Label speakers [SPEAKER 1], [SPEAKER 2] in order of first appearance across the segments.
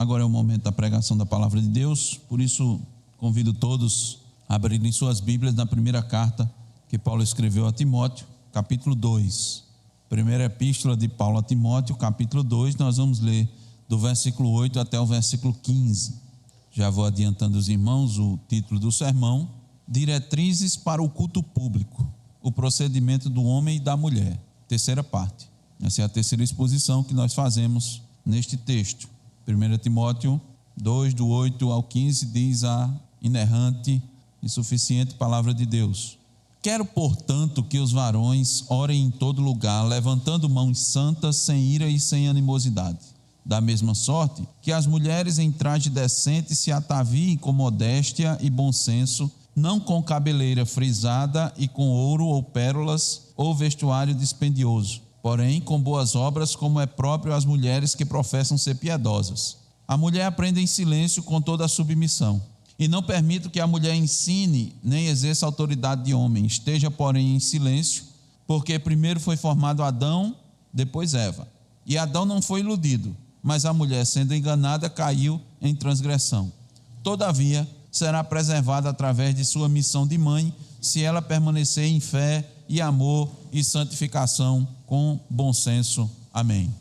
[SPEAKER 1] Agora é o momento da pregação da palavra de Deus, por isso convido todos a abrirem suas Bíblias na primeira carta que Paulo escreveu a Timóteo, capítulo 2. Primeira epístola de Paulo a Timóteo, capítulo 2, nós vamos ler do versículo 8 até o versículo 15. Já vou adiantando os irmãos o título do sermão: Diretrizes para o culto público, o procedimento do homem e da mulher. Terceira parte. Essa é a terceira exposição que nós fazemos neste texto. 1 Timóteo 2, do 8 ao 15, diz a inerrante e suficiente palavra de Deus: Quero, portanto, que os varões orem em todo lugar, levantando mãos santas, sem ira e sem animosidade. Da mesma sorte, que as mulheres em traje decente se ataviem com modéstia e bom senso, não com cabeleira frisada e com ouro ou pérolas ou vestuário dispendioso, porém com boas obras, como é próprio às mulheres que professam ser piedosas. A mulher aprenda em silêncio com toda a submissão, e não permito que a mulher ensine nem exerça autoridade de homem. Esteja, porém, em silêncio, porque primeiro foi formado Adão, depois Eva. E Adão não foi iludido, mas a mulher, sendo enganada, caiu em transgressão. Todavia, será preservada através de sua missão de mãe, se ela permanecer em fé e amor e santificação com bom senso. Amém.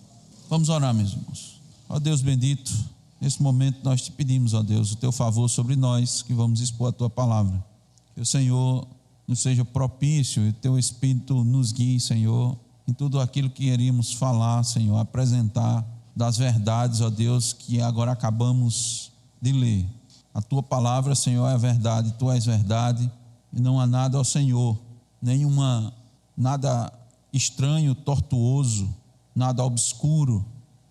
[SPEAKER 1] Vamos orar, meus irmãos. Ó Deus bendito, nesse momento nós te pedimos, ó Deus, o teu favor sobre nós, que vamos expor a tua palavra. Que o Senhor nos seja propício e o teu Espírito nos guie, Senhor, em tudo aquilo que iríamos falar, Senhor, apresentar das verdades, ó Deus, que agora acabamos de ler. A tua palavra, Senhor, é a verdade, tu és verdade, e não há nada ao Senhor, nada estranho, tortuoso, nada obscuro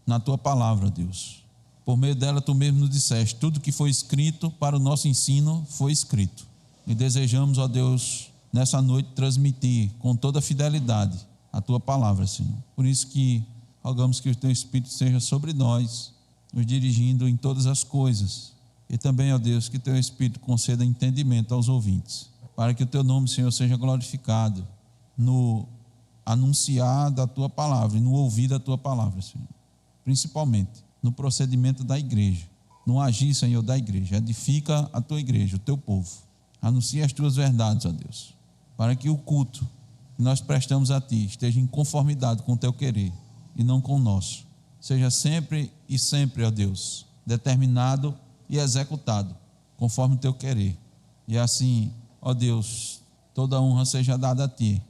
[SPEAKER 1] na tua palavra, Deus. Por meio dela, tu mesmo nos disseste: tudo que foi escrito para o nosso ensino foi escrito. E desejamos, ó Deus, nessa noite transmitir com toda fidelidade a tua palavra, Senhor. Por isso que rogamos que o teu Espírito seja sobre nós, nos dirigindo em todas as coisas. E também, ó Deus, que teu Espírito conceda entendimento aos ouvintes, para que o teu nome, Senhor, seja glorificado no anunciar da tua palavra e no ouvir da tua palavra, Senhor. Principalmente no procedimento da igreja, no agir, Senhor, da igreja. Edifica a tua igreja, o teu povo. Anuncia as tuas verdades, ó Deus, para que o culto que nós prestamos a ti esteja em conformidade com o teu querer e não com o nosso. Seja sempre e sempre, ó Deus, determinado e executado conforme o teu querer. E assim, ó Deus, toda honra seja dada a ti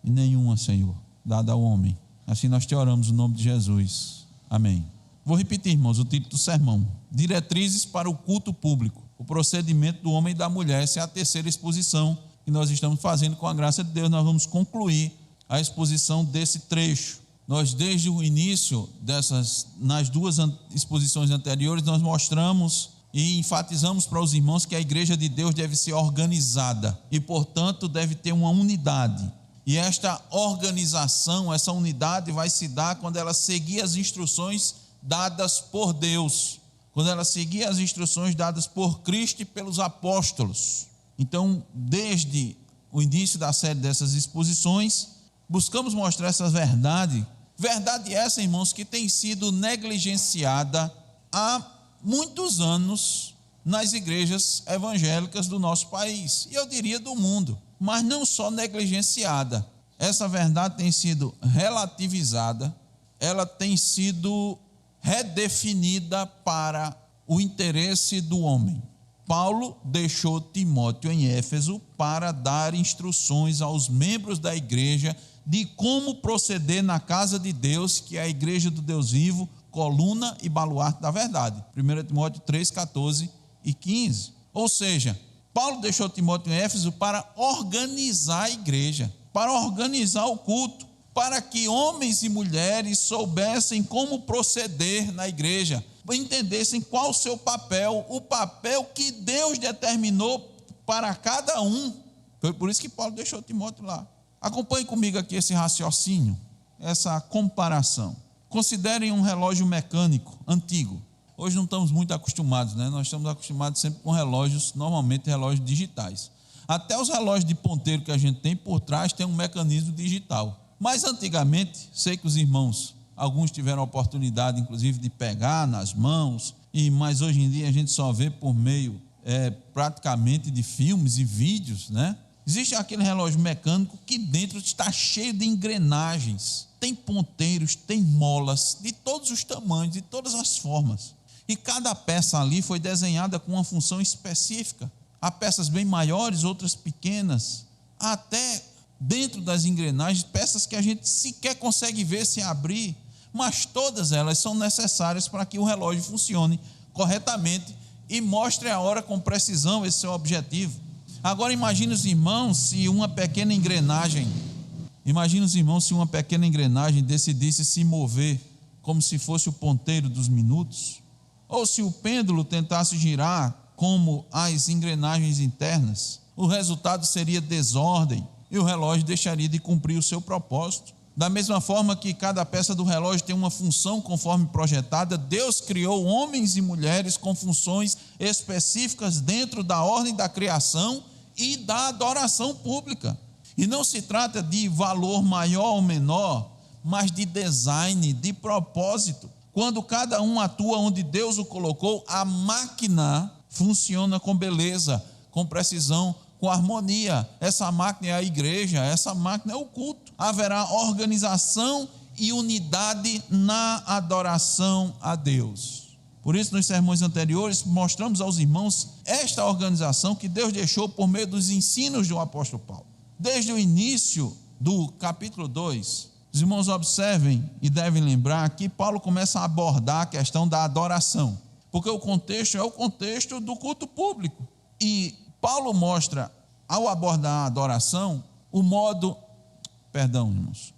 [SPEAKER 1] e nenhuma, Senhor, dada ao homem. Assim nós te oramos no nome de Jesus. Amém. Vou repetir, irmãos, o título do sermão: Diretrizes para o culto público, o procedimento do homem e da mulher. Essa é a terceira exposição que nós estamos fazendo. Com a graça de Deus, nós vamos concluir a exposição desse trecho. Nós, desde o início nas duas exposições anteriores, nós mostramos e enfatizamos para os irmãos que a igreja de Deus deve ser organizada e, portanto, deve ter uma unidade. E esta organização, essa unidade vai se dar quando ela seguir as instruções dadas por Deus, quando ela seguir as instruções dadas por Cristo e pelos apóstolos. Então, desde o início da série dessas exposições, buscamos mostrar essa verdade essa, irmãos, que tem sido negligenciada há muitos anos nas igrejas evangélicas do nosso país, e eu diria do mundo. Mas não só negligenciada, essa verdade tem sido relativizada, ela tem sido redefinida para o interesse do homem. Paulo deixou Timóteo em Éfeso para dar instruções aos membros da igreja de como proceder na casa de Deus, que é a igreja do Deus vivo, coluna e baluarte da verdade. 1 Timóteo 3, 14 e 15. Ou seja, Paulo deixou Timóteo em Éfeso para organizar a igreja, para organizar o culto, para que homens e mulheres soubessem como proceder na igreja, entendessem qual o seu papel, o papel que Deus determinou para cada um. Foi por isso que Paulo deixou Timóteo lá. Acompanhe comigo aqui esse raciocínio, essa comparação. Considerem um relógio mecânico antigo. Hoje não estamos muito acostumados, né? Nós estamos acostumados sempre com relógios, normalmente relógios digitais. Até os relógios de ponteiro que a gente tem por trás tem um mecanismo digital. Mas antigamente, sei que os irmãos, alguns tiveram a oportunidade inclusive de pegar nas mãos mas hoje em dia a gente só vê por meio praticamente de filmes e vídeos, né? Existe aquele relógio mecânico que dentro está cheio de engrenagens, tem ponteiros, tem molas de todos os tamanhos, de todas as formas. E cada peça ali foi desenhada com uma função específica. Há peças bem maiores, outras pequenas, até dentro das engrenagens, peças que a gente sequer consegue ver se abrir, mas todas elas são necessárias para que o relógio funcione corretamente e mostre a hora com precisão, esse é o objetivo. Agora imagine os irmãos se uma pequena engrenagem decidisse se mover como se fosse o ponteiro dos minutos, ou se o pêndulo tentasse girar como as engrenagens internas, o resultado seria desordem e o relógio deixaria de cumprir o seu propósito. Da mesma forma que cada peça do relógio tem uma função conforme projetada, Deus criou homens e mulheres com funções específicas dentro da ordem da criação e da adoração pública. E não se trata de valor maior ou menor, mas de design, de propósito. Quando cada um atua onde Deus o colocou, a máquina funciona com beleza, com precisão, com harmonia. Essa máquina é a igreja, essa máquina é o culto. Haverá organização e unidade na adoração a Deus. Por isso, nos sermões anteriores, mostramos aos irmãos esta organização que Deus deixou por meio dos ensinos do apóstolo Paulo. Desde o início do capítulo 2, os irmãos observem e devem lembrar que Paulo começa a abordar a questão da adoração, porque o contexto é o contexto do culto público. E Paulo mostra, ao abordar a adoração,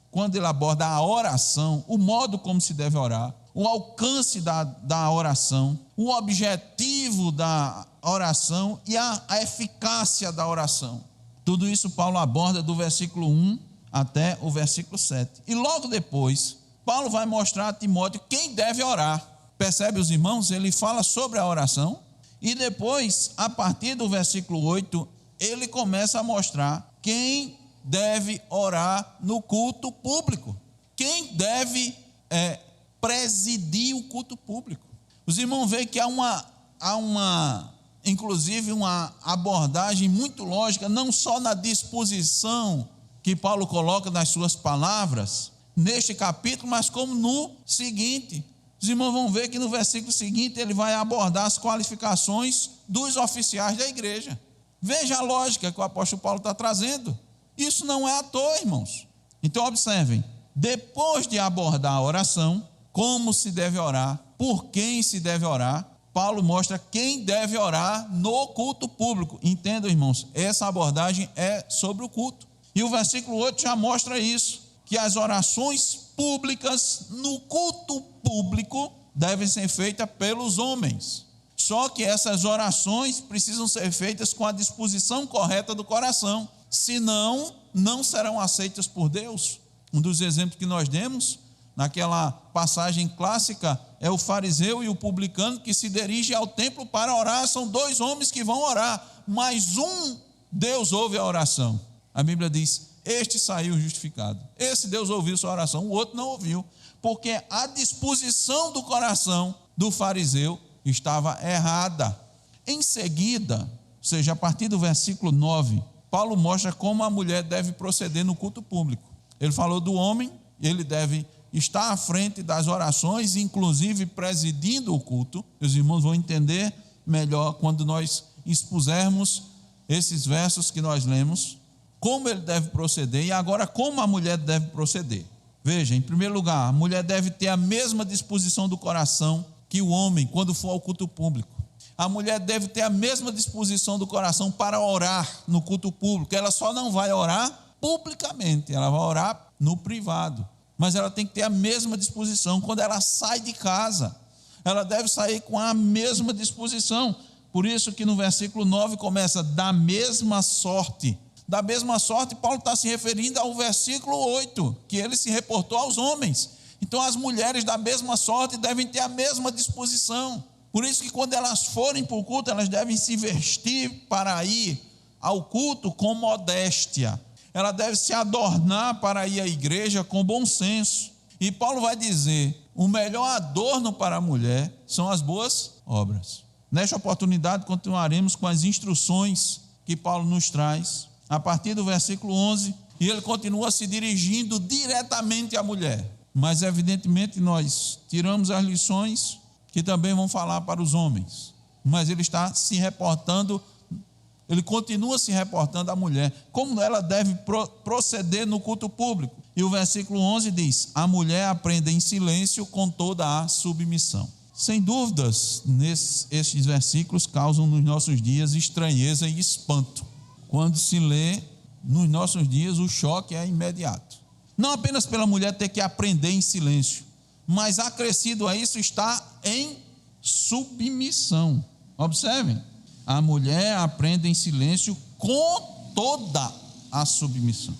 [SPEAKER 1] quando ele aborda a oração, o modo como se deve orar, o alcance da oração, o objetivo da oração e a eficácia da oração. Tudo isso Paulo aborda do versículo 1 até o versículo 7. E logo depois, Paulo vai mostrar a Timóteo quem deve orar. Percebe, os irmãos? Ele fala sobre a oração e depois, a partir do versículo 8, ele começa a mostrar quem deve orar no culto público, quem deve presidir o culto público. Os irmãos veem que inclusive uma abordagem muito lógica, não só na disposição que Paulo coloca nas suas palavras, neste capítulo, mas como no seguinte. Os irmãos vão ver que no versículo seguinte ele vai abordar as qualificações dos oficiais da igreja. Veja a lógica que o apóstolo Paulo está trazendo. Isso não é à toa, irmãos. Então observem, depois de abordar a oração, como se deve orar, por quem se deve orar, Paulo mostra quem deve orar no culto público. Entendam, irmãos, essa abordagem é sobre o culto. E o versículo 8 já mostra isso, que as orações públicas no culto público devem ser feitas pelos homens. Só que essas orações precisam ser feitas com a disposição correta do coração, senão não serão aceitas por Deus. Um dos exemplos que nós demos naquela passagem clássica é o fariseu e o publicano que se dirigem ao templo para orar. São dois homens que vão orar, mas Deus ouve a oração. A Bíblia diz: este saiu justificado. Esse Deus ouviu sua oração, o outro não ouviu, porque a disposição do coração do fariseu estava errada. Em seguida, ou seja, a partir do versículo 9, Paulo mostra como a mulher deve proceder no culto público. Ele falou do homem, ele deve estar à frente das orações, inclusive presidindo o culto. Os irmãos vão entender melhor quando nós expusermos esses versos que nós lemos, como ele deve proceder e agora como a mulher deve proceder. Veja, em primeiro lugar, a mulher deve ter a mesma disposição do coração que o homem quando for ao culto público. A mulher deve ter a mesma disposição do coração para orar no culto público. Ela só não vai orar publicamente, ela vai orar no privado. Mas ela tem que ter a mesma disposição. Quando ela sai de casa, ela deve sair com a mesma disposição. Por isso que no versículo 9 começa: da mesma sorte. Da mesma sorte, Paulo está se referindo ao versículo 8, que ele se reportou aos homens. Então as mulheres da mesma sorte devem ter a mesma disposição. Por isso que quando elas forem para o culto, elas devem se vestir para ir ao culto com modéstia. Ela deve se adornar para ir à igreja com bom senso. E Paulo vai dizer: o melhor adorno para a mulher são as boas obras. Nesta oportunidade, continuaremos com as instruções que Paulo nos traz, a partir do versículo 11, e ele continua se dirigindo diretamente à mulher. Mas, evidentemente, nós tiramos as lições que também vão falar para os homens. Mas ele está se reportando, ele continua se reportando à mulher, como ela deve proceder no culto público. E o versículo 11 diz: a mulher aprenda em silêncio com toda a submissão. Sem dúvidas, estes versículos causam nos nossos dias estranheza e espanto. Quando se lê, nos nossos dias, o choque é imediato. Não apenas pela mulher ter que aprender em silêncio, mas acrescido a isso está em submissão. Observem, a mulher aprende em silêncio com toda a submissão.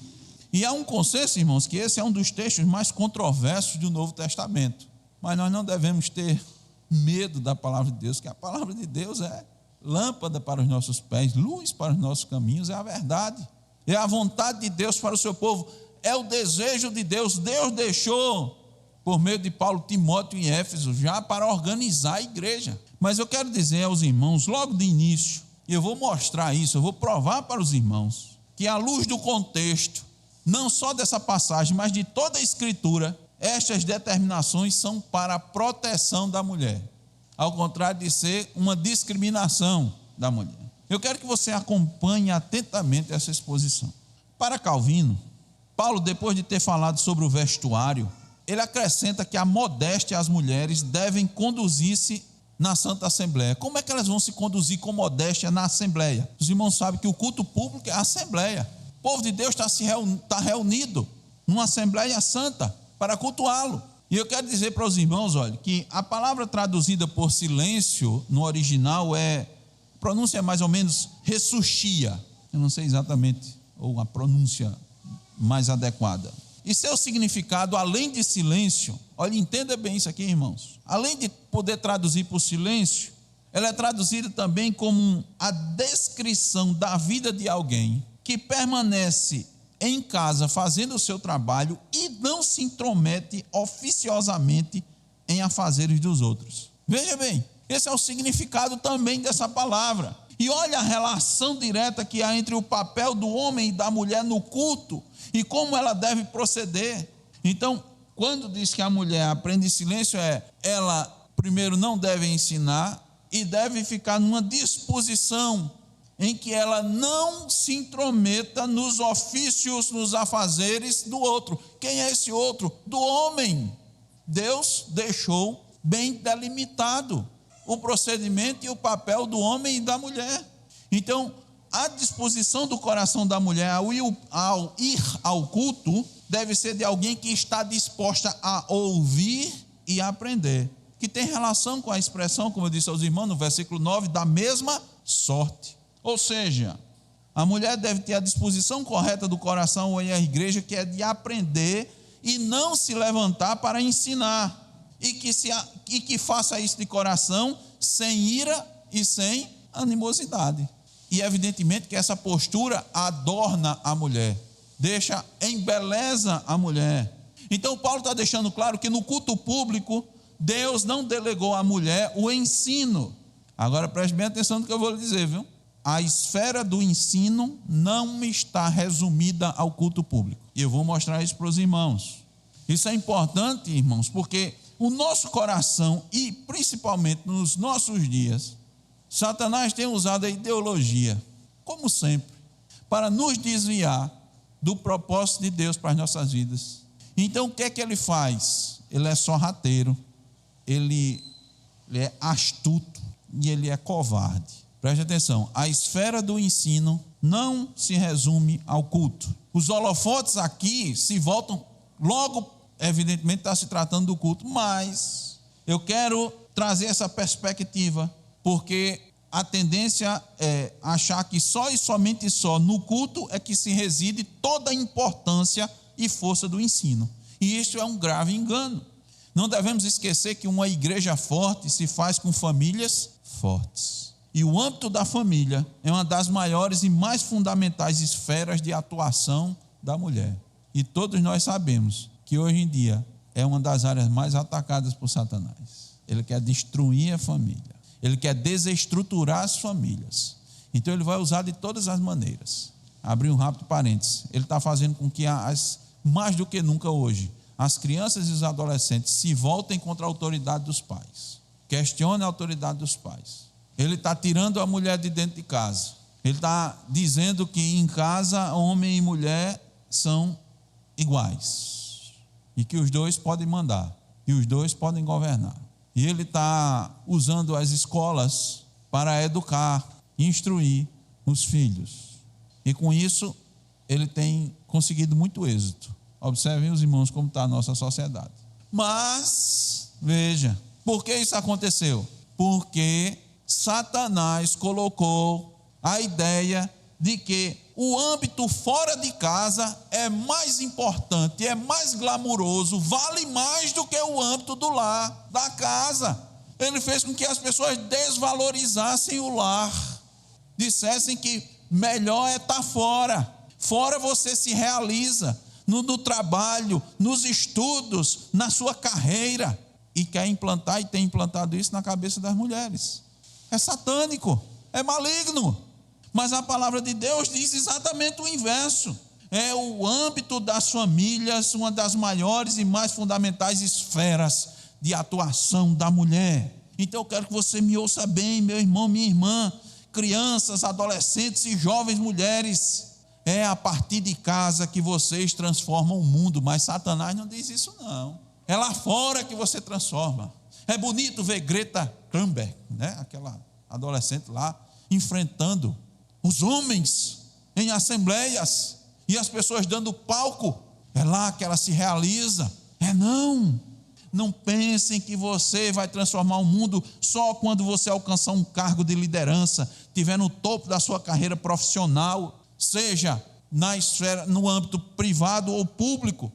[SPEAKER 1] E há um consenso, irmãos, que esse é um dos textos mais controversos do Novo Testamento. Mas nós não devemos ter medo da palavra de Deus, que a palavra de Deus é lâmpada para os nossos pés, luz para os nossos caminhos, é a verdade, é a vontade de Deus para o seu povo, é o desejo de Deus. Deus deixou, por meio de Paulo, Timóteo em Éfeso, já para organizar a igreja. Mas eu quero dizer aos irmãos, logo de início, e eu vou mostrar isso, eu vou provar para os irmãos, que à luz do contexto, não só dessa passagem, mas de toda a Escritura, estas determinações são para a proteção da mulher, ao contrário de ser uma discriminação da mulher. Eu quero que você acompanhe atentamente essa exposição. Para Calvino, Paulo, depois de ter falado sobre o vestuário, ele acrescenta que a modéstia as mulheres devem conduzir-se na Santa Assembleia. Como é que elas vão se conduzir com modéstia na Assembleia? Os irmãos sabem que o culto público é a Assembleia. O povo de Deus está reunido numa Assembleia Santa para cultuá-lo. E eu quero dizer para os irmãos, olha, que a palavra traduzida por silêncio no original a pronúncia é mais ou menos ressuscia. Eu não sei exatamente, ou a pronúncia mais adequada. E seu significado, além de silêncio, olha, entenda bem isso aqui, irmãos. Além de poder traduzir por silêncio, ela é traduzida também como a descrição da vida de alguém que permanece em casa fazendo o seu trabalho e não se intromete oficiosamente em afazeres dos outros. Veja bem, esse é o significado também dessa palavra. E olha a relação direta que há entre o papel do homem e da mulher no culto e como ela deve proceder. Então, quando diz que a mulher aprende em silêncio, ela primeiro não deve ensinar e deve ficar numa disposição em que ela não se intrometa nos ofícios, nos afazeres do outro. Quem é esse outro? Do homem. Deus deixou bem delimitado o procedimento e o papel do homem e da mulher. Então, a disposição do coração da mulher ao ir ao culto deve ser de alguém que está disposta a ouvir e aprender, que tem relação com a expressão, como eu disse aos irmãos no versículo 9, da mesma sorte. Ou seja, a mulher deve ter a disposição correta do coração ao ir à igreja, que é de aprender e não se levantar para ensinar, e que faça isso de coração, sem ira e sem animosidade. E evidentemente que essa postura adorna a mulher, embeleza a mulher. Então Paulo está deixando claro que no culto público, Deus não delegou à mulher o ensino. Agora preste bem atenção no que eu vou lhe dizer, viu? A esfera do ensino não está resumida ao culto público. E eu vou mostrar isso para os irmãos. Isso é importante, irmãos, porque o nosso coração, e principalmente nos nossos dias, Satanás tem usado a ideologia, como sempre, para nos desviar do propósito de Deus para as nossas vidas. Então, o que é que ele faz? Ele é sorrateiro, ele é astuto e ele é covarde. Preste atenção, a esfera do ensino não se resume ao culto. Os holofotes aqui se voltam, logo, evidentemente está se tratando do culto, mas eu quero trazer essa perspectiva, porque a tendência é achar que só e somente só no culto é que se reside toda a importância e força do ensino. E isso é um grave engano. Não devemos esquecer que uma igreja forte se faz com famílias fortes. E o âmbito da família é uma das maiores e mais fundamentais esferas de atuação da mulher. E todos nós sabemos que hoje em dia é uma das áreas mais atacadas por Satanás. Ele quer destruir a família. Ele quer desestruturar as famílias. Então ele vai usar de todas as maneiras. Abrir um rápido parênteses. Ele está fazendo com que, mais do que nunca hoje, as crianças e os adolescentes se voltem contra a autoridade dos pais. Questionem a autoridade dos pais. Ele está tirando a mulher de dentro de casa. Ele está dizendo que em casa homem e mulher são iguais. E que os dois podem mandar. E os dois podem governar. E ele está usando as escolas para educar, instruir os filhos. E com isso, ele tem conseguido muito êxito. Observem os irmãos como está a nossa sociedade. Mas, veja, por que isso aconteceu? Porque Satanás colocou a ideia de que o âmbito fora de casa é mais importante, é mais glamuroso, vale mais do que o âmbito do lar, da casa. Ele fez com que as pessoas desvalorizassem o lar, dissessem que melhor é estar fora. Fora você se realiza no trabalho, nos estudos, na sua carreira, e quer implantar e tem implantado isso na cabeça das mulheres. É satânico, é maligno. Mas a palavra de Deus diz exatamente o inverso. É o âmbito das famílias, uma das maiores e mais fundamentais esferas de atuação da mulher. Então eu quero que você me ouça bem, meu irmão, minha irmã, crianças, adolescentes e jovens mulheres. É a partir de casa que vocês transformam o mundo, mas Satanás não diz isso não. É lá fora que você transforma. É bonito ver Greta Thunberg, né? Aquela adolescente lá, enfrentando os homens em assembleias, e as pessoas dando palco. É lá que ela se realiza. Não pensem que você vai transformar o mundo só quando você alcançar um cargo de liderança, estiver no topo da sua carreira profissional, seja na esfera, no âmbito privado ou público.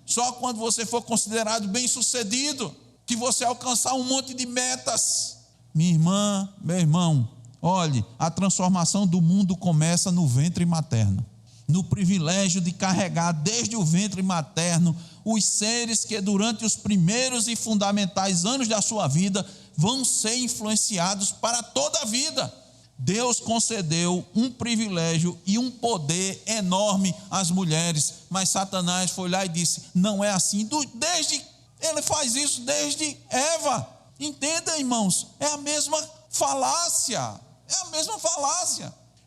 [SPEAKER 1] Só quando você for considerado bem-sucedido, que você alcançar um monte de metas. Minha irmã, meu irmão, olhe, a transformação do mundo começa no ventre materno, no privilégio de carregar desde o ventre materno os seres que durante os primeiros e fundamentais anos da sua vida vão ser influenciados para toda a vida. Deus concedeu um privilégio e um poder enorme às mulheres, mas Satanás foi lá e disse, não é assim, ele faz isso desde Eva. Entenda, irmãos, é a mesma falácia.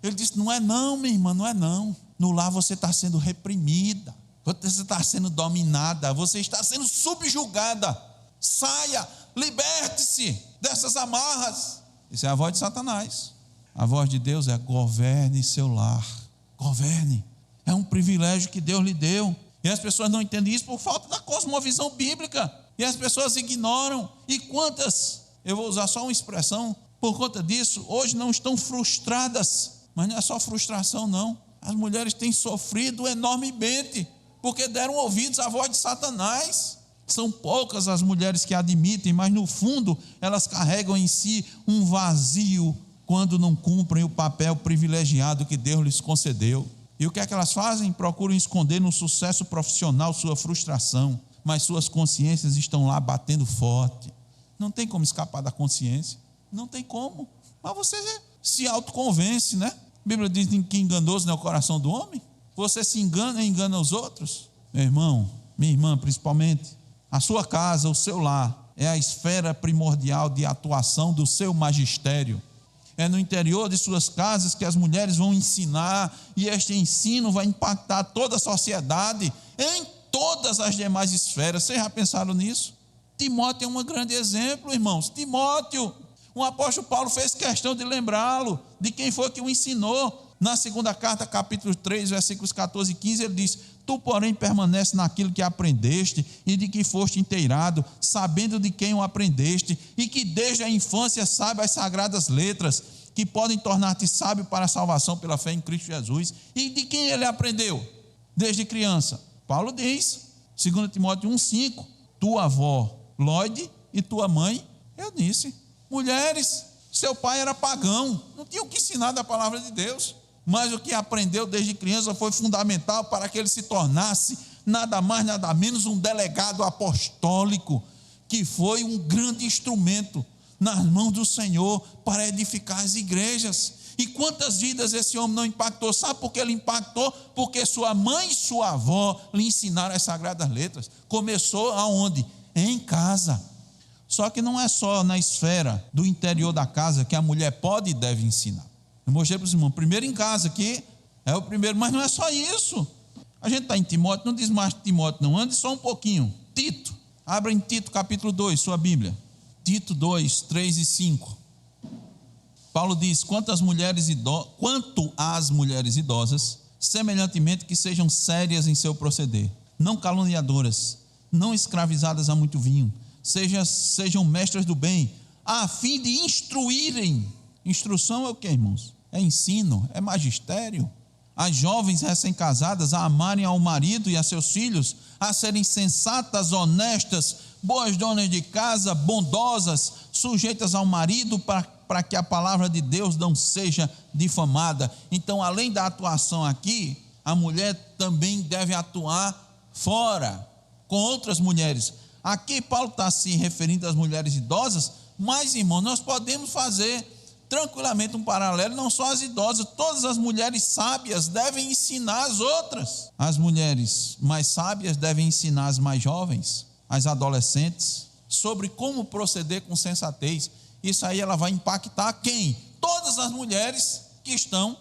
[SPEAKER 1] Ele disse, não é não, minha irmã, não é não. No lar você está sendo reprimida, você está sendo dominada, você está sendo subjugada. Saia, liberte-se dessas amarras. Isso é a voz de Satanás. A voz de Deus é, governe seu lar. Governe. É um privilégio que Deus lhe deu. E as pessoas não entendem isso por falta da cosmovisão bíblica. E as pessoas ignoram. E quantas, eu vou usar só uma expressão, por conta disso, hoje não estão frustradas. Mas não é só frustração não. As mulheres têm sofrido enormemente, porque deram ouvidos à voz de Satanás. São poucas as mulheres que admitem, mas no fundo elas carregam em si um vazio quando não cumprem o papel privilegiado que Deus lhes concedeu. E o que é que elas fazem? Procuram esconder no sucesso profissional sua frustração, mas suas consciências estão lá batendo forte. Não tem como escapar da consciência, não tem como. Mas você se autoconvence, né? A Bíblia diz que enganoso não é o coração do homem. Você se engana e engana os outros. Meu irmão, minha irmã principalmente, a sua casa, o seu lar, é a esfera primordial de atuação do seu magistério. É no interior de suas casas que as mulheres vão ensinar, e este ensino vai impactar toda a sociedade, em todas as demais esferas. Vocês já pensaram nisso? Timóteo é um grande exemplo, irmãos. Timóteo, o apóstolo Paulo fez questão de lembrá-lo, de quem foi que o ensinou. Na segunda carta, capítulo 3, versículos 14 e 15, ele diz, tu, porém, permanece naquilo que aprendeste e de que foste inteirado, sabendo de quem o aprendeste, e que desde a infância sabe as sagradas letras, que podem tornar-te sábio para a salvação pela fé em Cristo Jesus. E de quem ele aprendeu? Desde criança. Paulo diz, 2 Timóteo 1,5, tua avó Lóide e tua mãe Eunice. Mulheres, seu pai era pagão, não tinha o que ensinar da palavra de Deus, mas o que aprendeu desde criança foi fundamental para que ele se tornasse nada mais, nada menos um delegado apostólico, que foi um grande instrumento nas mãos do Senhor para edificar as igrejas. E quantas vidas esse homem não impactou? Sabe por que ele impactou? Porque sua mãe e sua avó lhe ensinaram as sagradas letras. Começou aonde? Em casa. Só que não é só na esfera do interior da casa que a mulher pode e deve ensinar. Eu mostrei para os irmãos, primeiro em casa, que é o primeiro, mas não é só isso. A gente está em Timóteo, não diz mais Timóteo não, ande só um pouquinho. Tito, abra em Tito capítulo 2, sua Bíblia. Tito 2, 3 e 5. Paulo diz, quanto às mulheres idosas, semelhantemente que sejam sérias em seu proceder, não caluniadoras, não escravizadas a muito vinho, sejam mestras do bem, a fim de instruírem. Instrução é o que, irmãos? É ensino, é magistério. As jovens recém-casadas a amarem ao marido e a seus filhos, a serem sensatas, honestas, boas donas de casa, bondosas, sujeitas ao marido, para que a palavra de Deus não seja difamada. Então, além da atuação aqui, a mulher também deve atuar fora, com outras mulheres. Aqui Paulo está se referindo às mulheres idosas, mas, irmão, nós podemos fazer tranquilamente um paralelo, não só as idosas, todas as mulheres sábias devem ensinar as outras. As mulheres mais sábias devem ensinar as mais jovens, as adolescentes, sobre como proceder com sensatez. Isso aí ela vai impactar quem? Todas as mulheres que estão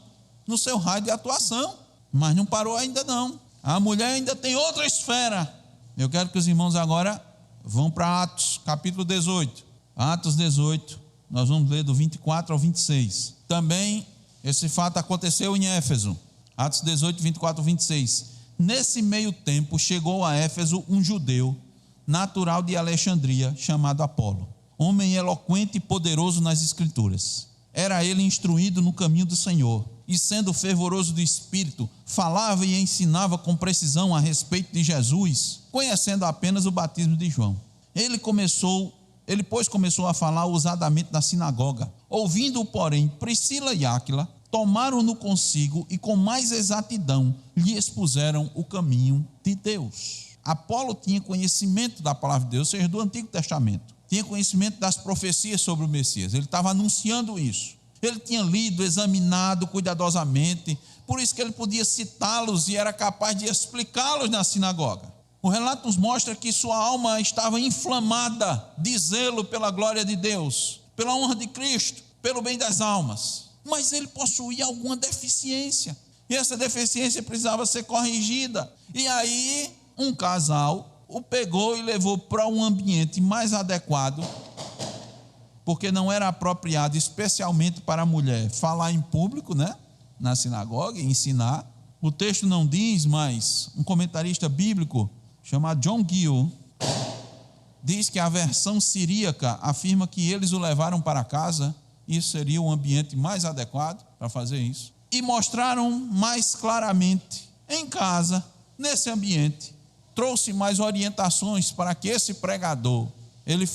[SPEAKER 1] no seu raio de atuação. Mas não parou ainda não. A mulher ainda tem outra esfera. Eu quero que os irmãos agora vão para Atos, capítulo 18. Atos 18, nós vamos ler do 24 ao 26. Também esse fato aconteceu em Éfeso. Atos 18, 24 ao 26. Nesse meio tempo chegou a Éfeso um judeu, natural de Alexandria, chamado Apolo, homem eloquente e poderoso nas escrituras. Era ele instruído no caminho do Senhor, e sendo fervoroso do Espírito, falava e ensinava com precisão a respeito de Jesus, conhecendo apenas o batismo de João. Ele, pois, começou a falar ousadamente na sinagoga. Ouvindo-o, porém, Priscila e Áquila tomaram-no consigo e com mais exatidão lhe expuseram o caminho de Deus. Apolo tinha conhecimento da palavra de Deus, ou seja, do Antigo Testamento. Tinha conhecimento das profecias sobre o Messias. Ele estava anunciando isso. Ele tinha lido, examinado cuidadosamente, por isso que ele podia citá-los e era capaz de explicá-los na sinagoga. O relato nos mostra que sua alma estava inflamada de zelo pela glória de Deus, pela honra de Cristo, pelo bem das almas. Mas ele possuía alguma deficiência, e essa deficiência precisava ser corrigida. E aí um casal o pegou e levou para um ambiente mais adequado, porque não era apropriado, especialmente para a mulher, falar em público, né? Na sinagoga e ensinar. O texto não diz, mas um comentarista bíblico chamado John Gill diz que a versão siríaca afirma que eles o levaram para casa. Isso seria o ambiente mais adequado para fazer isso. E mostraram mais claramente em casa, nesse ambiente, trouxe mais orientações para que esse pregador ele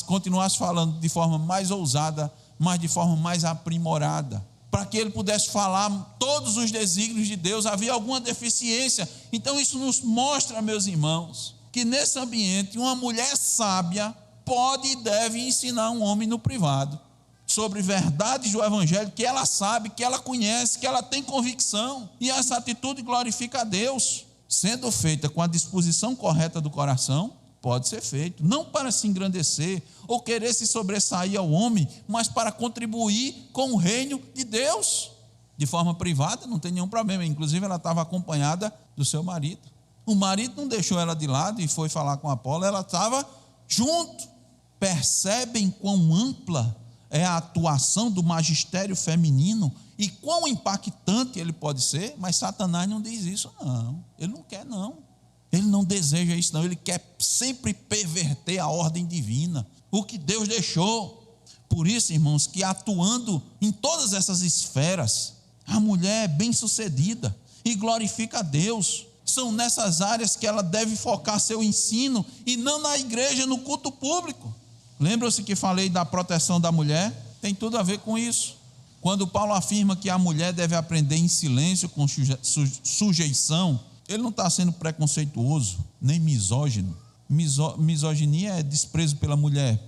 [SPEAKER 1] continuasse falando de forma mais ousada, mas de forma mais aprimorada, para que ele pudesse falar todos os desígnios de Deus. Havia alguma deficiência. Então isso nos mostra, meus irmãos, que nesse ambiente uma mulher sábia pode e deve ensinar um homem no privado sobre verdades do evangelho que ela sabe, que ela conhece, que ela tem convicção, e essa atitude glorifica a Deus. Sendo feita com a disposição correta do coração, pode ser feito, não para se engrandecer ou querer se sobressair ao homem, mas para contribuir com o reino de Deus. De forma privada, não tem nenhum problema. Inclusive ela estava acompanhada do seu marido. O marido não deixou ela de lado e foi falar com Apolo, ela estava junto. Percebem quão ampla é a atuação do magistério feminino e quão impactante ele pode ser? Mas Satanás não diz isso não, ele não quer não. Ele não deseja isso não, ele quer sempre perverter a ordem divina, o que Deus deixou. Por isso, irmãos, que atuando em todas essas esferas, a mulher é bem-sucedida e glorifica a Deus. São nessas áreas que ela deve focar seu ensino e não na igreja, no culto público. Lembram-se que falei da proteção da mulher? Tem tudo a ver com isso. Quando Paulo afirma que a mulher deve aprender em silêncio, com sujeição, ele não está sendo preconceituoso, nem misógino. Misoginia é desprezo pela mulher,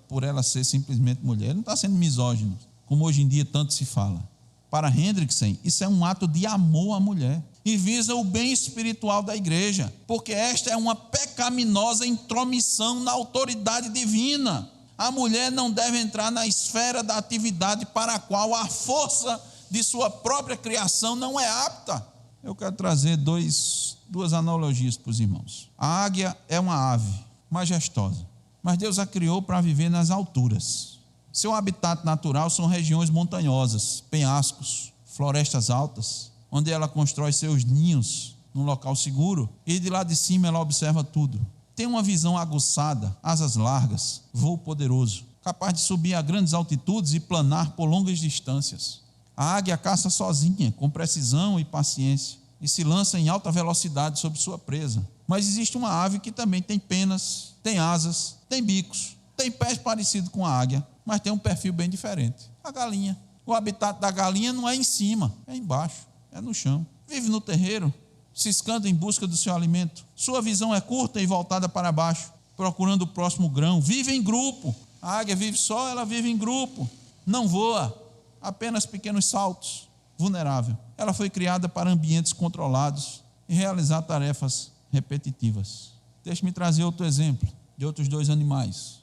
[SPEAKER 1] por ela ser simplesmente mulher. Ele não está sendo misógino, como hoje em dia tanto se fala. Para Hendrickson, isso é um ato de amor à mulher e visa o bem espiritual da igreja, porque esta é uma pecaminosa intromissão na autoridade divina. A mulher não deve entrar na esfera da atividade para a qual a força de sua própria criação não é apta. Eu quero trazer duas analogias para os irmãos. A águia é uma ave majestosa, mas Deus a criou para viver nas alturas. Seu habitat natural são regiões montanhosas, penhascos, florestas altas, onde ela constrói seus ninhos num local seguro e de lá de cima ela observa tudo. Tem uma visão aguçada, asas largas, voo poderoso, capaz de subir a grandes altitudes e planar por longas distâncias. A águia caça sozinha, com precisão e paciência, e se lança em alta velocidade sobre sua presa. Mas existe uma ave que também tem penas, tem asas, tem bicos, tem pés parecidos com a águia, mas tem um perfil bem diferente. A galinha. O habitat da galinha não é em cima, é embaixo, é no chão. Vive no terreiro, ciscando em busca do seu alimento. Sua visão é curta e voltada para baixo, procurando o próximo grão. Vive em grupo. A águia vive só, ela vive em grupo. Não voa, apenas pequenos saltos. Vulnerável. Ela foi criada para ambientes controlados e realizar tarefas repetitivas. Deixe-me trazer outro exemplo de outros dois animais.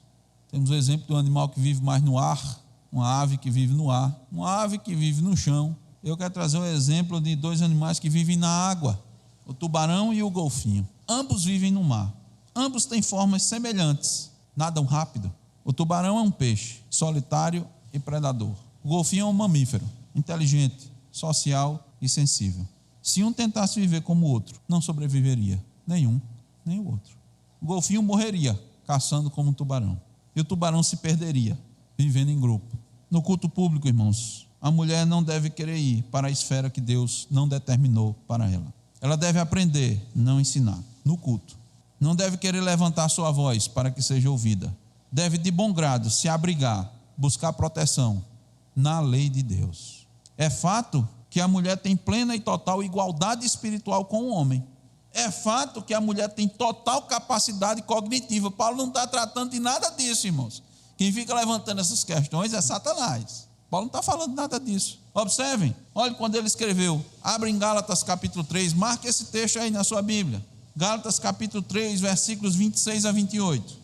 [SPEAKER 1] Temos o exemplo do animal que vive mais no ar, uma ave que vive no ar, uma ave que vive no chão. Eu quero trazer o exemplo de dois animais que vivem na água, o tubarão e o golfinho. Ambos vivem no mar. Ambos têm formas semelhantes, nadam rápido. O tubarão é um peixe, solitário e predador. O golfinho é um mamífero, inteligente, social e sensível. Se um tentasse viver como o outro, não sobreviveria, nenhum, nem o outro. O golfinho morreria caçando como um tubarão. E o tubarão se perderia, vivendo em grupo. No culto público, irmãos, a mulher não deve querer ir para a esfera que Deus não determinou para ela. Ela deve aprender, não ensinar, no culto. Não deve querer levantar sua voz para que seja ouvida. Deve de bom grado se abrigar, buscar proteção na lei de Deus. É fato que a mulher tem plena e total igualdade espiritual com o homem. É fato que a mulher tem total capacidade cognitiva. Paulo não está tratando de nada disso, irmãos. Quem fica levantando essas questões é Satanás. Paulo não está falando nada disso. Observem, olhe quando ele escreveu. Abre em Gálatas capítulo 3, marque esse texto aí na sua Bíblia. Gálatas capítulo 3, versículos 26 a 28.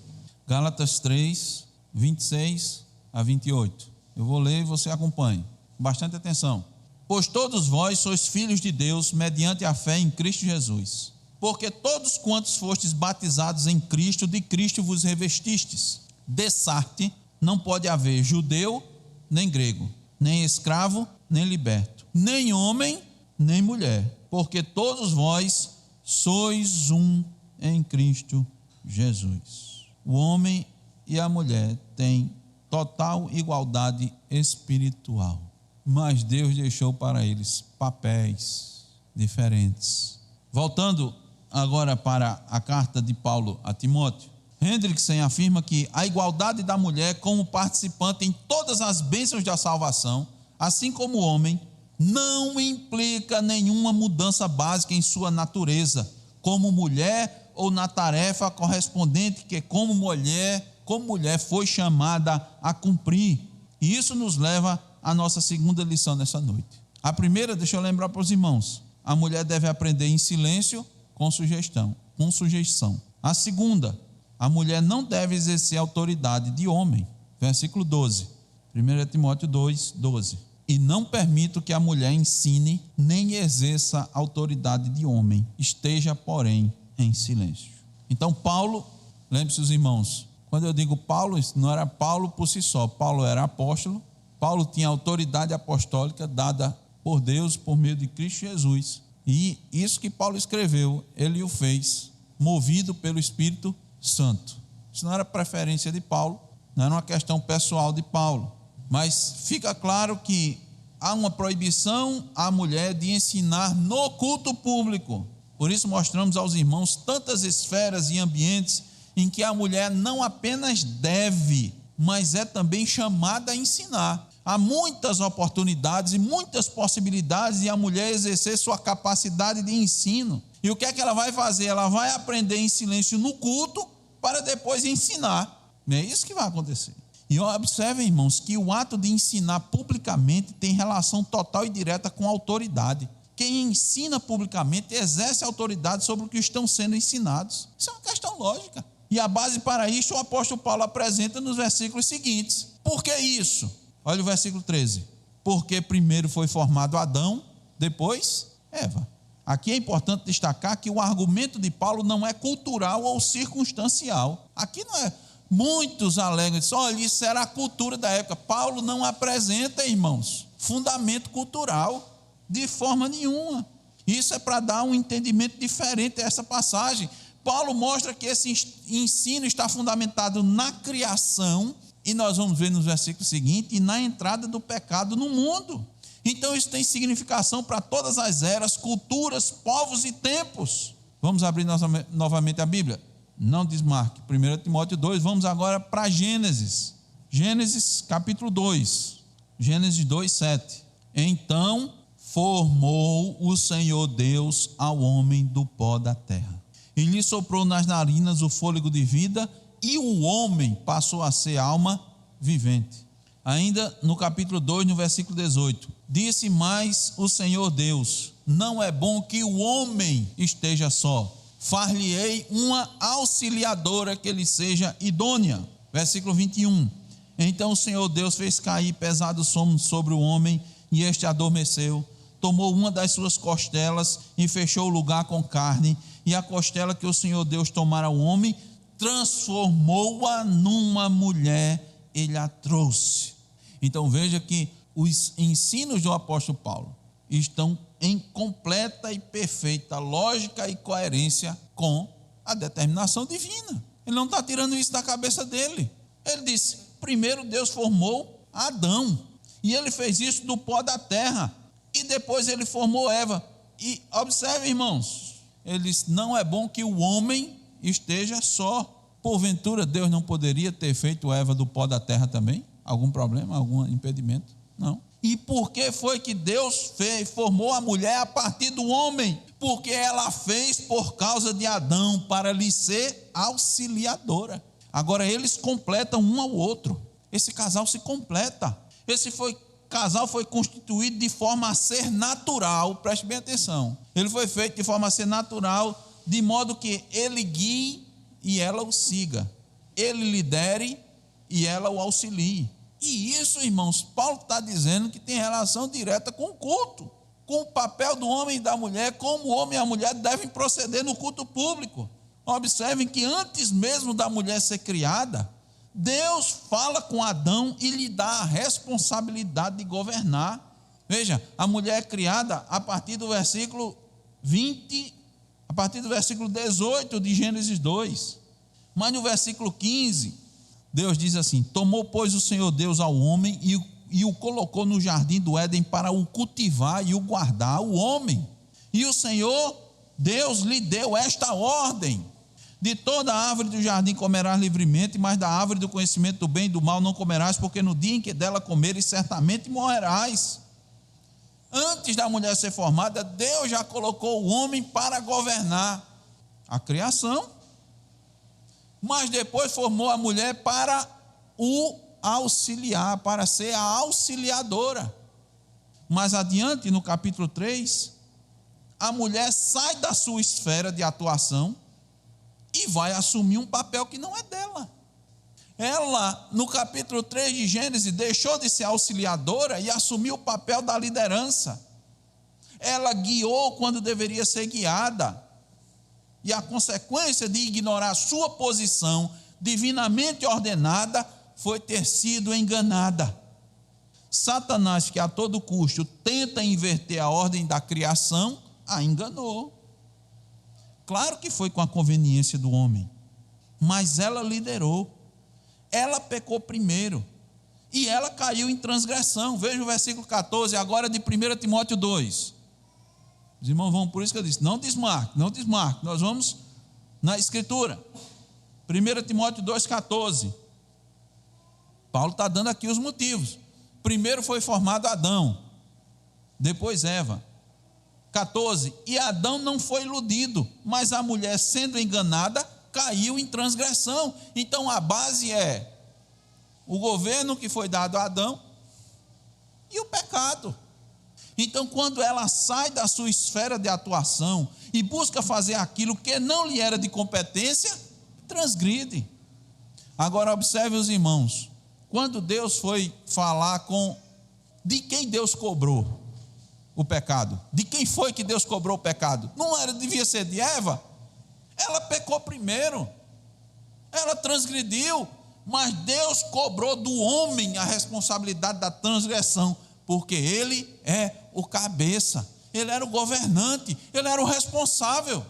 [SPEAKER 1] Gálatas 3, 26 a 28. Eu vou ler e você acompanhe. Bastante atenção. Pois todos vós sois filhos de Deus, mediante a fé em Cristo Jesus. Porque todos quantos fostes batizados em Cristo, de Cristo vos revestistes. Dessarte não pode haver judeu, nem grego, nem escravo, nem liberto, nem homem, nem mulher, porque todos vós sois um em Cristo Jesus. O homem e a mulher têm total igualdade espiritual, mas Deus deixou para eles papéis diferentes. Voltando agora para a carta de Paulo a Timóteo, Hendrickson afirma que a igualdade da mulher como participante em todas as bênçãos da salvação, assim como o homem, não implica nenhuma mudança básica em sua natureza, como mulher ou na tarefa correspondente que como mulher foi chamada a cumprir. E isso nos leva à nossa segunda lição nessa noite. A primeira, deixa eu lembrar para os irmãos, a mulher deve aprender em silêncio com sujeição. A segunda, a mulher não deve exercer autoridade de homem. Versículo 12, 1 Timóteo 2, 12. E não permito que a mulher ensine, nem exerça autoridade de homem. Esteja, porém, em silêncio. Então, Paulo, lembre-se os irmãos, quando eu digo Paulo, não era Paulo por si só. Paulo era apóstolo. Paulo tinha autoridade apostólica dada por Deus, por meio de Cristo Jesus. E isso que Paulo escreveu, ele o fez, movido pelo Espírito Santo. Isso não era preferência de Paulo, não era uma questão pessoal de Paulo, mas fica claro que há uma proibição à mulher de ensinar no culto público. Por isso mostramos aos irmãos tantas esferas e ambientes em que a mulher não apenas deve, mas é também chamada a ensinar. Há muitas oportunidades e muitas possibilidades de a mulher exercer sua capacidade de ensino. E o que é que ela vai fazer? Ela vai aprender em silêncio no culto para depois ensinar. É isso que vai acontecer. E observem, irmãos, que o ato de ensinar publicamente tem relação total e direta com a autoridade. Quem ensina publicamente exerce autoridade sobre o que estão sendo ensinados. Isso é uma questão lógica. E a base para isso o apóstolo Paulo apresenta nos versículos seguintes. Por que isso? Olha o versículo 13. Porque primeiro foi formado Adão, depois Eva. Aqui é importante destacar que o argumento de Paulo não é cultural ou circunstancial. Aqui não é. Muitos alegam, olha, isso era a cultura da época. Paulo não apresenta, irmãos, fundamento cultural de forma nenhuma. Isso é para dar um entendimento diferente a essa passagem. Paulo mostra que esse ensino está fundamentado na criação, e nós vamos ver nos versículos seguintes, e na entrada do pecado no mundo. Então isso tem significação para todas as eras, culturas, povos e tempos. Vamos abrir novamente a Bíblia. Não desmarque. 1 Timóteo 2, vamos agora para Gênesis. Gênesis capítulo 2. Gênesis 2, 7. Então formou o Senhor Deus ao homem do pó da terra, e lhe soprou nas narinas o fôlego de vida, e o homem passou a ser alma vivente. Ainda no capítulo 2, no versículo 18. Disse mais o Senhor Deus: não é bom que o homem esteja só. Far-lhe-ei uma auxiliadora que lhe seja idônea. Versículo 21. Então o Senhor Deus fez cair pesado sono sobre o homem, e este adormeceu. Tomou uma das suas costelas e fechou o lugar com carne, e a costela que o Senhor Deus tomara ao homem, transformou-a numa mulher, ele a trouxe. Então veja que os ensinos do apóstolo Paulo estão em completa e perfeita lógica e coerência com a determinação divina. Ele não está tirando isso da cabeça dele. Ele disse: primeiro Deus formou Adão, e ele fez isso do pó da terra, e depois ele formou Eva. E observe, irmãos, ele disse: não é bom que o homem esteja só. Porventura Deus não poderia ter feito Eva do pó da terra também? Algum problema, algum impedimento? Não. E por que foi que Deus formou a mulher a partir do homem? Porque ela fez por causa de Adão, para lhe ser auxiliadora. Agora eles completam um ao outro. Esse casal se completa. Casal foi constituído de forma a ser natural. Preste bem atenção. Ele foi feito de forma a ser natural, de modo que ele guie e ela o siga. Ele lidere e ela o auxilie. E isso, irmãos, Paulo está dizendo que tem relação direta com o culto, com o papel do homem e da mulher, como o homem e a mulher devem proceder no culto público. Observem que antes mesmo da mulher ser criada, Deus fala com Adão e lhe dá a responsabilidade de governar. Veja, a mulher é criada a partir do versículo 20, a partir do versículo 18 de Gênesis 2. Mas no versículo 15, Deus diz assim: tomou, pois, o Senhor Deus ao homem e o colocou no jardim do Éden para o cultivar e o guardar, o homem. E o Senhor Deus lhe deu esta ordem: de toda a árvore do jardim comerás livremente, mas da árvore do conhecimento do bem e do mal não comerás, porque no dia em que dela comeres, certamente morrerás. Antes da mulher ser formada, Deus já colocou o homem para governar a criação, mas depois formou a mulher para o auxiliar, para ser a auxiliadora. Mais adiante, no capítulo 3, a mulher sai da sua esfera de atuação e vai assumir um papel que não é dela. Ela, no capítulo 3 de Gênesis, deixou de ser auxiliadora e assumiu o papel da liderança. Ela guiou quando deveria ser guiada. E a consequência de ignorar sua posição divinamente ordenada foi ter sido enganada. Satanás, que a todo custo tenta inverter a ordem da criação, a enganou. Claro que foi com a conveniência do homem, mas ela liderou. Ela pecou primeiro e ela caiu em transgressão. Veja o versículo 14 agora de 1 Timóteo 2. Os irmãos vão, por isso que eu disse, não desmarque, nós vamos na escritura. 1 Timóteo 2,14. Paulo está dando aqui os motivos. Primeiro foi formado Adão, depois Eva. 14, e Adão não foi iludido, mas a mulher, sendo enganada, caiu em transgressão. Então a base é o governo que foi dado a Adão e o pecado. Então, quando ela sai da sua esfera de atuação e busca fazer aquilo que não lhe era de competência, transgride. Agora observe os irmãos, quando Deus foi falar de quem Deus cobrou o pecado, de quem foi que Deus cobrou o pecado? Não era, devia ser de Eva? Ela pecou primeiro, ela transgrediu, mas Deus cobrou do homem a responsabilidade da transgressão, porque ele é o cabeça, ele era o governante, ele era o responsável.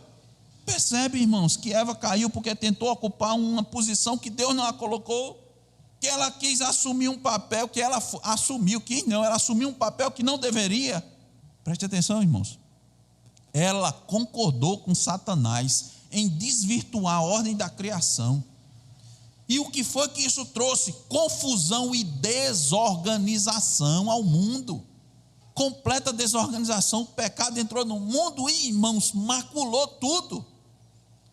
[SPEAKER 1] Percebe, irmãos, que Eva caiu porque tentou ocupar uma posição que Deus não a colocou, que ela quis assumir um papel que ela assumiu, ela assumiu um papel que não deveria. Preste atenção, irmãos, ela concordou com Satanás em desvirtuar a ordem da criação. E o que foi que isso trouxe? Confusão e desorganização ao mundo. Completa desorganização. O pecado entrou no mundo e, irmãos, maculou tudo.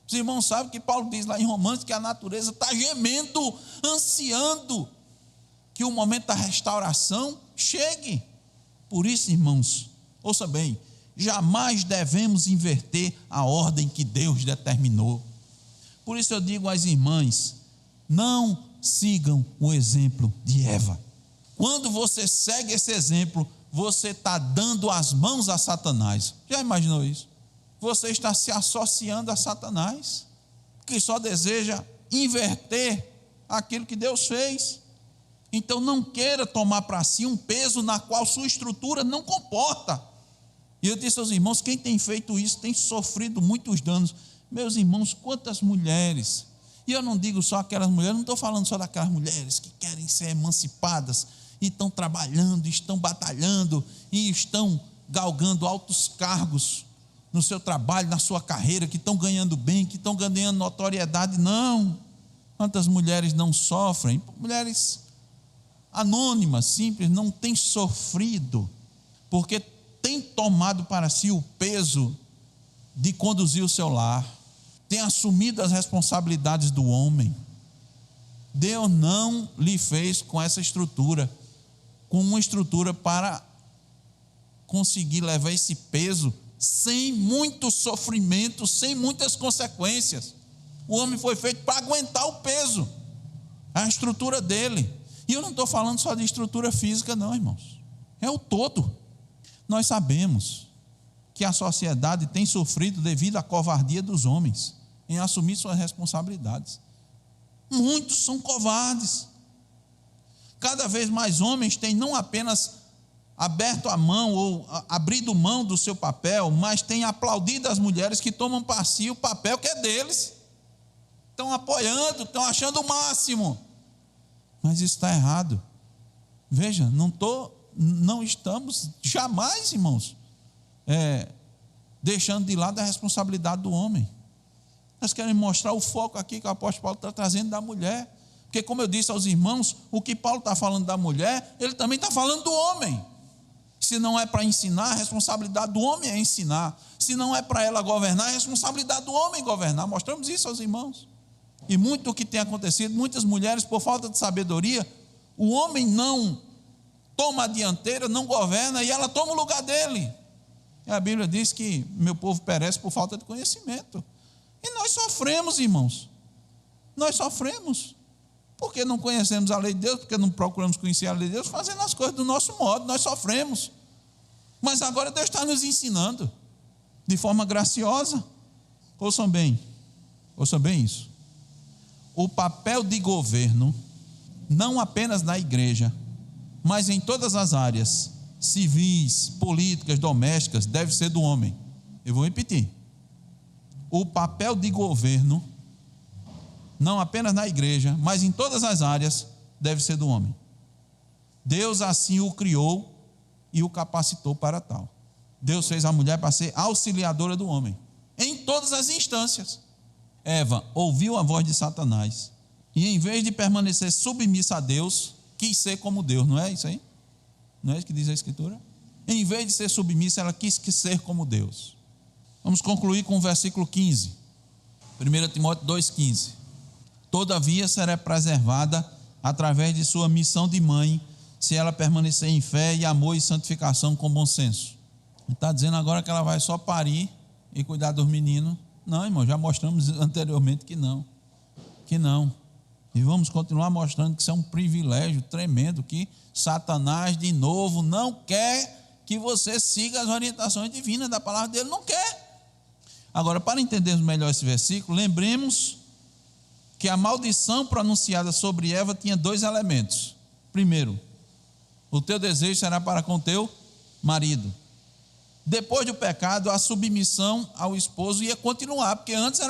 [SPEAKER 1] Os irmãos sabem que Paulo diz lá em Romanos que a natureza está gemendo, ansiando que o momento da restauração chegue. Por isso, irmãos, ouça bem, jamais devemos inverter a ordem que Deus determinou. Por isso eu digo às irmãs, não sigam o exemplo de Eva. Quando você segue esse exemplo, você está dando as mãos a Satanás. Já imaginou isso? Você está se associando a Satanás, que só deseja inverter aquilo que Deus fez. Então não queira tomar para si um peso na qual sua estrutura não comporta. E eu disse aos irmãos, quem tem feito isso tem sofrido muitos danos. Meus irmãos, quantas mulheres, e eu não digo só aquelas mulheres, não estou falando só daquelas mulheres que querem ser emancipadas e estão trabalhando, estão batalhando e estão galgando altos cargos no seu trabalho, na sua carreira, que estão ganhando bem, que estão ganhando notoriedade. Não. Quantas mulheres não sofrem? Mulheres anônimas, simples, não têm sofrido, porque têm tomado para si o peso de conduzir o seu lar, têm assumido as responsabilidades do homem. Deus não lhe fez com essa estrutura, com uma estrutura para conseguir levar esse peso sem muito sofrimento, sem muitas consequências. O homem foi feito para aguentar o peso, a estrutura dele. E eu não estou falando só de estrutura física não, irmãos, é o todo. Nós sabemos que a sociedade tem sofrido devido à covardia dos homens em assumir suas responsabilidades. Muitos são covardes. Cada vez mais homens têm não apenas aberto a mão ou abrido mão do seu papel, mas têm aplaudido as mulheres que tomam para si o papel que é deles. Estão apoiando, estão achando o máximo. Mas isso está errado. Veja, não estamos jamais, irmãos, deixando de lado a responsabilidade do homem. Nós queremos mostrar o foco aqui que o apóstolo Paulo está trazendo da mulher. Porque, como eu disse aos irmãos, o que Paulo está falando da mulher, ele também está falando do homem. Se não é para ensinar, a responsabilidade do homem é ensinar. Se não é para ela governar, a responsabilidade do homem é governar. Mostramos isso aos irmãos. E muito o que tem acontecido, muitas mulheres, por falta de sabedoria, o homem não toma a dianteira, não governa, e ela toma o lugar dele. E a Bíblia diz que meu povo perece por falta de conhecimento. E nós sofremos, irmãos. Nós sofremos. Porque não conhecemos a lei de Deus, porque não procuramos conhecer a lei de Deus, fazendo as coisas do nosso modo, nós sofremos. Mas agora Deus está nos ensinando, de forma graciosa. Ouçam bem isso. O papel de governo, não apenas na igreja, mas em todas as áreas, civis, políticas, domésticas, deve ser do homem. Eu vou repetir. O papel de governo, não apenas na igreja, mas em todas as áreas, deve ser do homem. Deus assim o criou e o capacitou para tal. Deus fez a mulher para ser auxiliadora do homem, em todas as instâncias. Eva ouviu a voz de Satanás, e em vez de permanecer submissa a Deus, quis ser como Deus, não é isso aí? Não é isso que diz a Escritura? Em vez de ser submissa, ela quis ser como Deus. Vamos concluir com o versículo 15. 1 Timóteo 2,15. Todavia será preservada através de sua missão de mãe, se ela permanecer em fé e amor e santificação com bom senso. Está dizendo agora que ela vai só parir e cuidar dos meninos? Não, irmão, já mostramos anteriormente que não. Que não. E vamos continuar mostrando que isso é um privilégio tremendo, que Satanás, de novo, não quer que você siga as orientações divinas da palavra dele, não quer. Agora, para entendermos melhor esse versículo, lembremos que a maldição pronunciada sobre Eva tinha dois elementos. Primeiro, o teu desejo será para com teu marido. Depois do pecado, a submissão ao esposo ia continuar, porque antes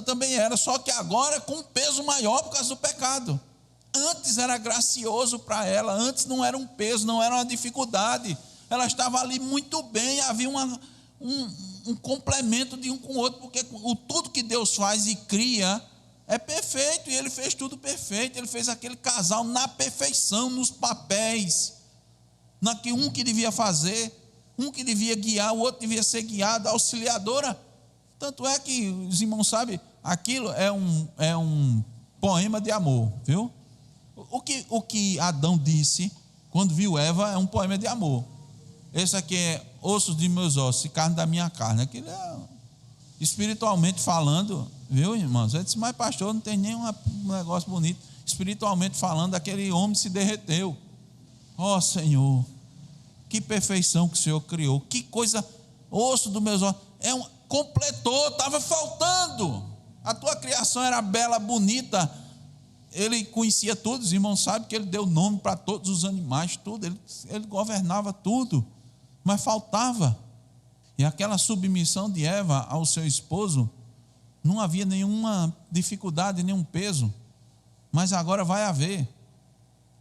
[SPEAKER 1] também era, só que agora com um peso maior por causa do pecado. Antes era gracioso para ela, antes não era um peso, não era uma dificuldade. Ela estava ali muito bem, havia um complemento de um com o outro, porque tudo que Deus faz e cria é perfeito, e Ele fez tudo perfeito. Ele fez aquele casal na perfeição, nos papéis, um que devia fazer, um que devia guiar, o outro devia ser guiado, a auxiliadora. Tanto é que os irmãos sabem, aquilo é um poema de amor, viu? O que Adão disse quando viu Eva é um poema de amor. Esse aqui é ossos de meus ossos e carne da minha carne. Aquilo é espiritualmente falando, viu, irmãos? Eu disse, mas pastor, não tem nenhum negócio bonito. Espiritualmente falando, aquele homem se derreteu. Ó Senhor, que perfeição que o Senhor criou, que coisa, osso dos meus ossos, completou, estava faltando. A tua criação era bela, bonita. Ele conhecia tudo, os irmãos sabem que ele deu nome para todos os animais, tudo, ele governava tudo, mas faltava. E aquela submissão de Eva ao seu esposo, não havia nenhuma dificuldade, nenhum peso, mas agora vai haver.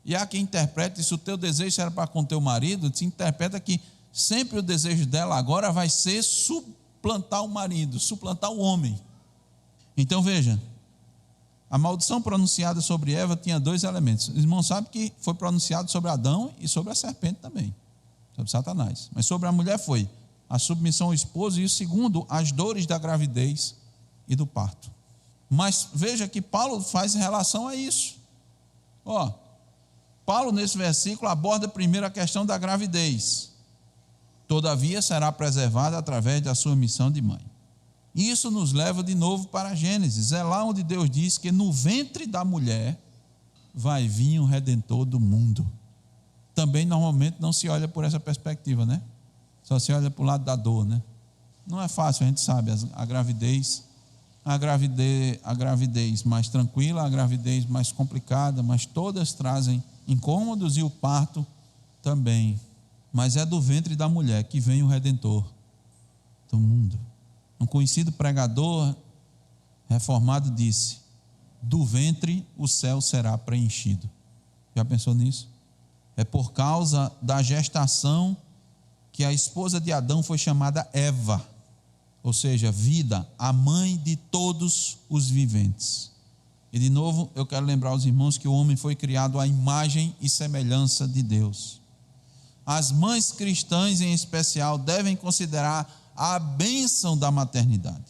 [SPEAKER 1] E há quem interprete, se o teu desejo era para com teu marido, se interpreta que sempre o desejo dela agora vai ser suplantar o marido, suplantar o homem. Então veja, a maldição pronunciada sobre Eva tinha dois elementos. Os irmãos sabem que foi pronunciado sobre Adão e sobre a serpente também, sobre Satanás. Mas sobre a mulher foi a submissão ao esposo, e o segundo, as dores da gravidez e do parto. Mas veja que Paulo faz relação a isso. Paulo nesse versículo aborda primeiro a questão da gravidez. Todavia será preservada através da sua missão de mãe. Isso nos leva de novo para Gênesis. É lá onde Deus diz que no ventre da mulher vai vir o Redentor do mundo. Também normalmente não se olha por essa perspectiva, né? Só se olha para o lado da dor, né? Não é fácil, a gente sabe, a gravidez mais tranquila, a gravidez mais complicada, mas todas trazem incômodos, e o parto também. Mas é do ventre da mulher que vem o Redentor do mundo. Um conhecido pregador reformado disse: do ventre o céu será preenchido. Já pensou nisso? É por causa da gestação que a esposa de Adão foi chamada Eva, ou seja, vida, a mãe de todos os viventes. E de novo eu quero lembrar aos irmãos que o homem foi criado à imagem e semelhança de Deus. As mães cristãs em especial devem considerar a bênção da maternidade.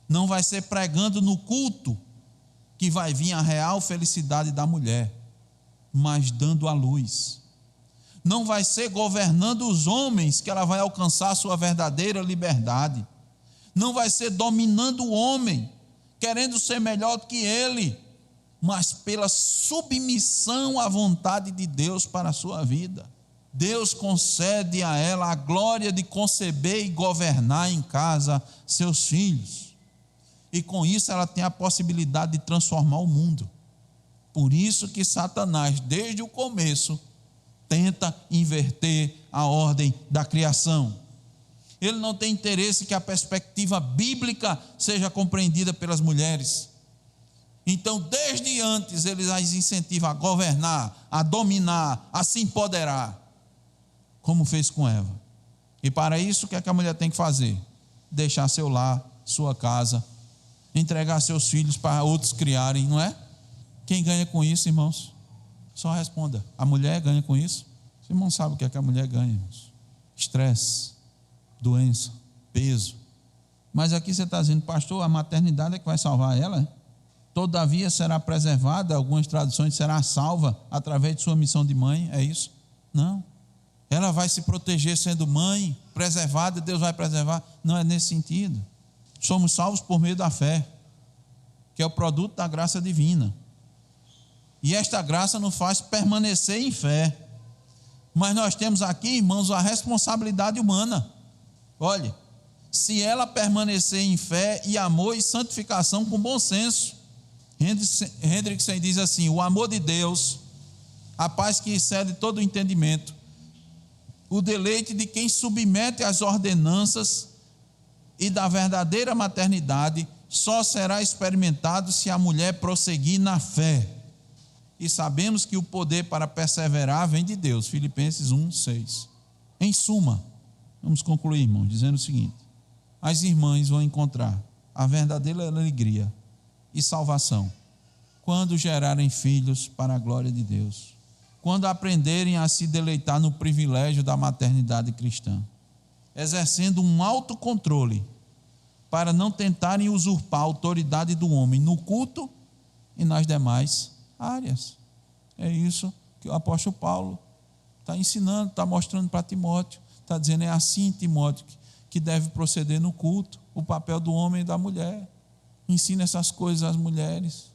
[SPEAKER 1] Não vai ser pregando no culto que vai vir a real felicidade da mulher, mas dando à luz. Não vai ser governando os homens que ela vai alcançar a sua verdadeira liberdade. Não vai ser dominando o homem, querendo ser melhor do que ele, mas pela submissão à vontade de Deus para a sua vida. Deus concede a ela a glória de conceber e governar em casa seus filhos. E com isso ela tem a possibilidade de transformar o mundo. Por isso que Satanás, desde o começo, tenta inverter a ordem da criação. Ele não tem interesse que a perspectiva bíblica seja compreendida pelas mulheres. Então, desde antes, ele as incentiva a governar, a dominar, a se empoderar, como fez com Eva. E para isso, o que é que a mulher tem que fazer? Deixar seu lar, sua casa, entregar seus filhos para outros criarem, não é? Quem ganha com isso, irmãos? Só responda: a mulher ganha com isso? Os irmãos sabem o que é que a mulher ganha, irmãos? Estresse, doença, peso. Mas aqui você está dizendo, pastor, a maternidade é que vai salvar ela? Todavia será preservada, algumas traduções, será salva através de sua missão de mãe, é isso? Não. Ela vai se proteger sendo mãe, preservada, Deus vai preservar. Não é nesse sentido. Somos salvos por meio da fé, que é o produto da graça divina. E esta graça nos faz permanecer em fé. Mas nós temos aqui, irmãos, a responsabilidade humana. Olhe, se ela permanecer em fé e amor e santificação com bom senso. Hendrickson diz assim: o amor de Deus, a paz que excede todo o entendimento, o deleite de quem submete às ordenanças e da verdadeira maternidade só será experimentado se a mulher prosseguir na fé. E sabemos que o poder para perseverar vem de Deus. Filipenses 1:6. Em suma, vamos concluir, irmãos, dizendo o seguinte: as irmãs vão encontrar a verdadeira alegria e salvação quando gerarem filhos para a glória de Deus, quando aprenderem a se deleitar no privilégio da maternidade cristã, exercendo um autocontrole para não tentarem usurpar a autoridade do homem no culto e nas demais áreas. É isso que o apóstolo Paulo está ensinando, está mostrando para Timóteo, está dizendo: é assim, Timóteo, que deve proceder no culto, o papel do homem e da mulher. Ensina essas coisas às mulheres.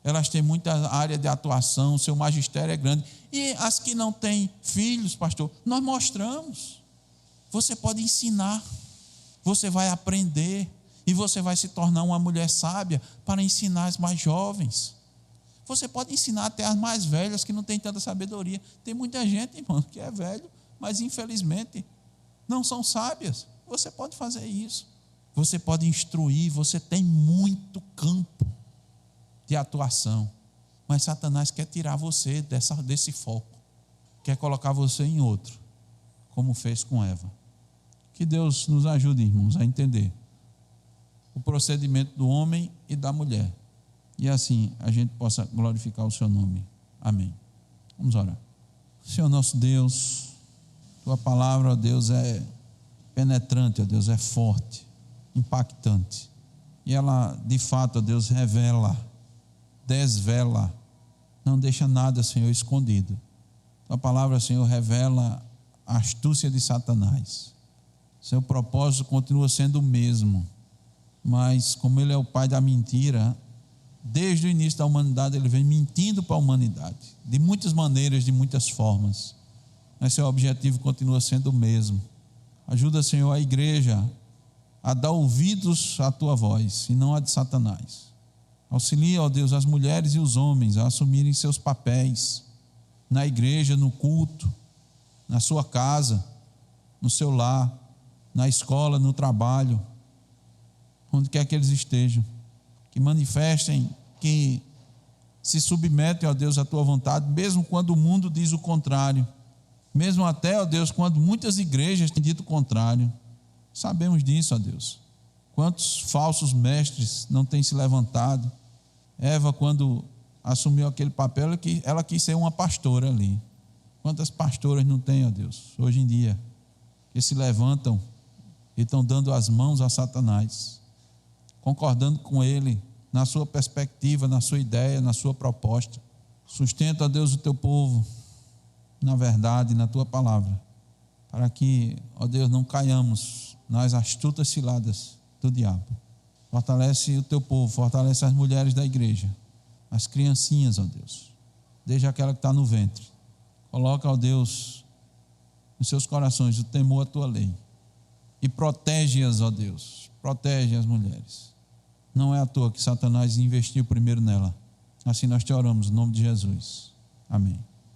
[SPEAKER 1] Elas têm muita área de atuação, seu magistério é grande. E as que não têm filhos, pastor, nós mostramos. Você pode ensinar, você vai aprender, e você vai se tornar uma mulher sábia para ensinar as mais jovens. Você pode ensinar até as mais velhas que não têm tanta sabedoria. Tem muita gente, irmão, que é velho, mas infelizmente não são sábias. Você pode fazer isso. Você pode instruir, você tem muito campo de atuação. Mas Satanás quer tirar você desse foco. Quer colocar você em outro, como fez com Eva. Que Deus nos ajude, irmãos, a entender o procedimento do homem e da mulher. E assim a gente possa glorificar o seu nome. Amém. Vamos orar. Senhor nosso Deus, tua palavra, ó Deus, é penetrante, ó Deus, é forte, impactante. E ela, de fato, ó Deus, revela, desvela, não deixa nada, Senhor, escondido. Tua palavra, Senhor, revela a astúcia de Satanás. Seu propósito continua sendo o mesmo, mas como ele é o pai da mentira, desde o início da humanidade ele vem mentindo para a humanidade, de muitas maneiras, de muitas formas, mas seu objetivo continua sendo o mesmo. Ajuda, Senhor, a igreja a dar ouvidos à tua voz e não a de Satanás. Auxilia, ó Deus, as mulheres e os homens a assumirem seus papéis na igreja, no culto, na sua casa, no seu lar, na escola, no trabalho, onde quer que eles estejam, que manifestem, que se submetem, ó Deus, à tua vontade, mesmo quando o mundo diz o contrário, mesmo até, ó Deus, quando muitas igrejas têm dito o contrário. Sabemos disso, ó Deus. Quantos falsos mestres não têm se levantado? Eva, quando assumiu aquele papel, ela quis ser uma pastora ali. Quantas pastoras não tem, ó Deus, hoje em dia, que se levantam e estão dando as mãos a Satanás, concordando com ele na sua perspectiva, na sua ideia, na sua proposta. Sustenta, ó Deus, o teu povo na verdade, na tua palavra, para que, ó Deus, não caiamos nas astutas ciladas do diabo. Fortalece o teu povo, fortalece as mulheres da igreja, as criancinhas, ó Deus, desde aquela que está no ventre. Coloca, ó Deus, nos seus corações o temor à tua lei e protege-as, ó Deus, protege as mulheres. Não é à toa que Satanás investiu primeiro nela. Assim nós te oramos, em nome de Jesus. Amém.